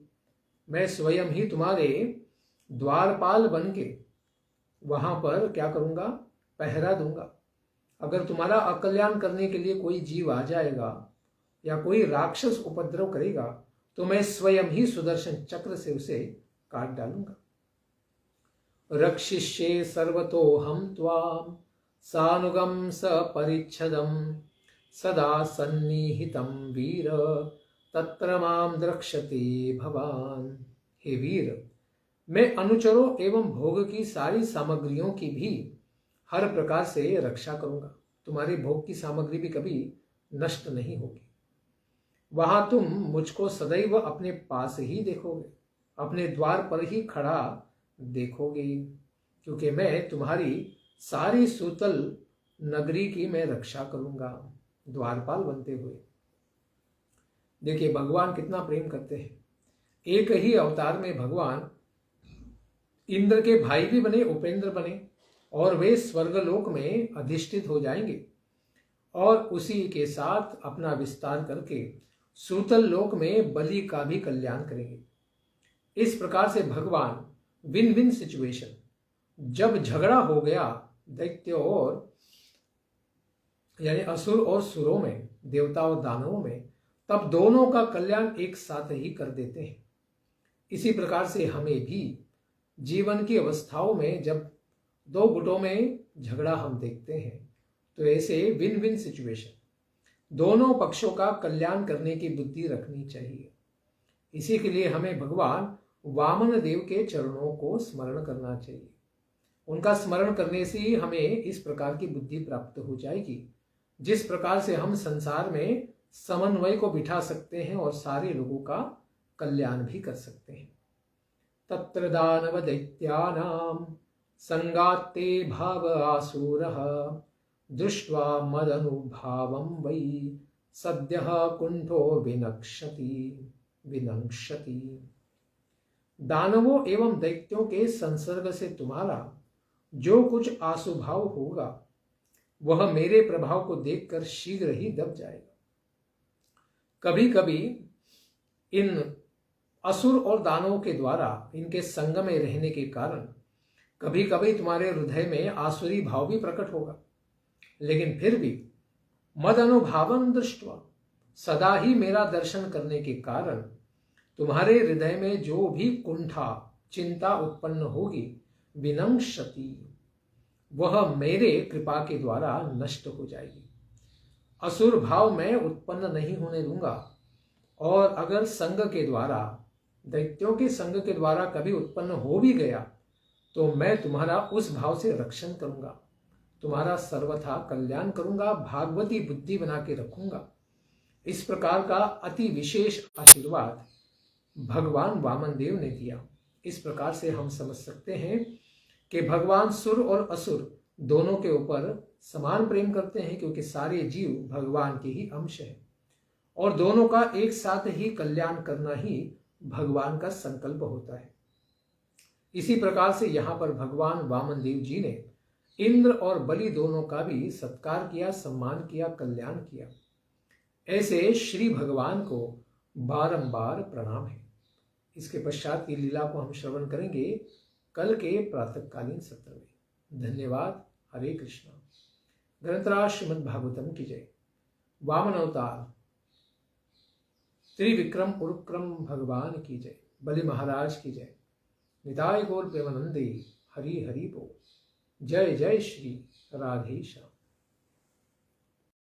मैं स्वयं ही तुम्हारे द्वारपाल बन के वहां पर क्या करूंगा, पहरा दूंगा। अगर तुम्हारा अकल्याण करने के लिए कोई जीव आ जाएगा या कोई राक्षस उपद्रव करेगा तो मैं स्वयं ही सुदर्शन चक्र से उसे काट डालूंगा। रक्षिष्ये सर्वतो हम त्वाम सानुगम सपरिच्छदम, सदा सन्निहितं वीर तत्र माम द्रक्ष्यते भवान। हे वीर, मैं अनुचरों एवं भोग की सारी सामग्रियों की भी हर प्रकार से रक्षा करूंगा। तुम्हारी भोग की सामग्री भी कभी नष्ट नहीं होगी। वहां तुम मुझको सदैव अपने पास ही देखोगे, अपने द्वार पर ही खड़ा देखोगे, क्योंकि मैं तुम्हारी सारी सूतल नगरी की मैं रक्षा करूंगा द्वारपाल बनते हुए। देखिए भगवान कितना प्रेम करते हैं। एक ही अवतार में भगवान इंद्र के भाई भी बने, उपेंद्र बने, और वे स्वर्गलोक में अधिष्ठित हो जाएंगे और उसी के साथ अपना विस्तार करके सूतल लोक में बलि का भी कल्याण करेंगे। इस प्रकार से भगवान विन विन सिचुएशन, जब झगड़ा हो गया दैत्यों और यानी असुर और सुरों में, देवता और दानवों में, तब दोनों का कल्याण एक साथ ही कर देते हैं। इसी प्रकार से हमें भी जीवन की अवस्थाओं में जब दो गुटों में झगड़ा हम देखते हैं तो ऐसे विन विन सिचुएशन, दोनों पक्षों का कल्याण करने की बुद्धि रखनी चाहिए। इसी के लिए हमें भगवान वामन देव के चरणों को स्मरण करना चाहिए। उनका स्मरण करने से ही हमें इस प्रकार की बुद्धि प्राप्त हो जाएगी, जिस प्रकार से हम संसार में समन्वय को बिठा सकते हैं और सारे लोगों का कल्याण भी कर सकते हैं। तत्र दानव दैत्यानां संगाते भाव आसुरः, दृष्ट्वा मदनुभावं वै सद्यः कुंठो विनक्ष्यति। दानवों एवं दैत्यों के संसर्ग से तुम्हारा जो कुछ आसुभाव होगा वह मेरे प्रभाव को देखकर शीघ्र ही दब जाएगा। कभी कभी इन असुर और दानवों के द्वारा इनके संग में रहने के कारण कभी कभी तुम्हारे हृदय में आसुरी भाव भी प्रकट होगा, लेकिन फिर भी मद अनुभावं दृष्ट्वा, सदा ही मेरा दर्शन करने के कारण तुम्हारे हृदय में जो भी कुंठा, चिंता उत्पन्न होगी, विनंक्षति, वह मेरे कृपा के द्वारा नष्ट हो जाएगी। असुर भाव मैं उत्पन्न नहीं होने दूंगा, और अगर संग के द्वारा, दैत्यों के संग के द्वारा कभी उत्पन्न हो भी गया तो मैं तुम्हारा उस भाव से रक्षण करूंगा, तुम्हारा सर्वथा कल्याण करूंगा, भागवती बुद्धि बना के रखूंगा। इस प्रकार का अति विशेष आशीर्वाद भगवान वामन देव ने दिया। इस प्रकार से हम समझ सकते हैं कि भगवान सुर और असुर दोनों के ऊपर समान प्रेम करते हैं, क्योंकि सारे जीव भगवान के ही अंश हैं और दोनों का एक साथ ही कल्याण करना ही भगवान का संकल्प होता है। इसी प्रकार से यहाँ पर भगवान वामन देव जी ने इंद्र और बलि दोनों का भी सत्कार किया, सम्मान किया, कल्याण किया। ऐसे श्री भगवान को बारंबार प्रणाम है। इसके पश्चात की लीला को हम श्रवण करेंगे कल के प्रातःकालीन सत्र में। धन्यवाद। हरे कृष्णा। ग्रंथराज श्रीमद् भागवतम की जय। वामन अवतार त्रिविक्रम उरुक्रम भगवान की जय। बलि महाराज की जय। निताय गौर प्रेमानंदे। हरि हरि बोल। जय जय श्री राधेश्याम।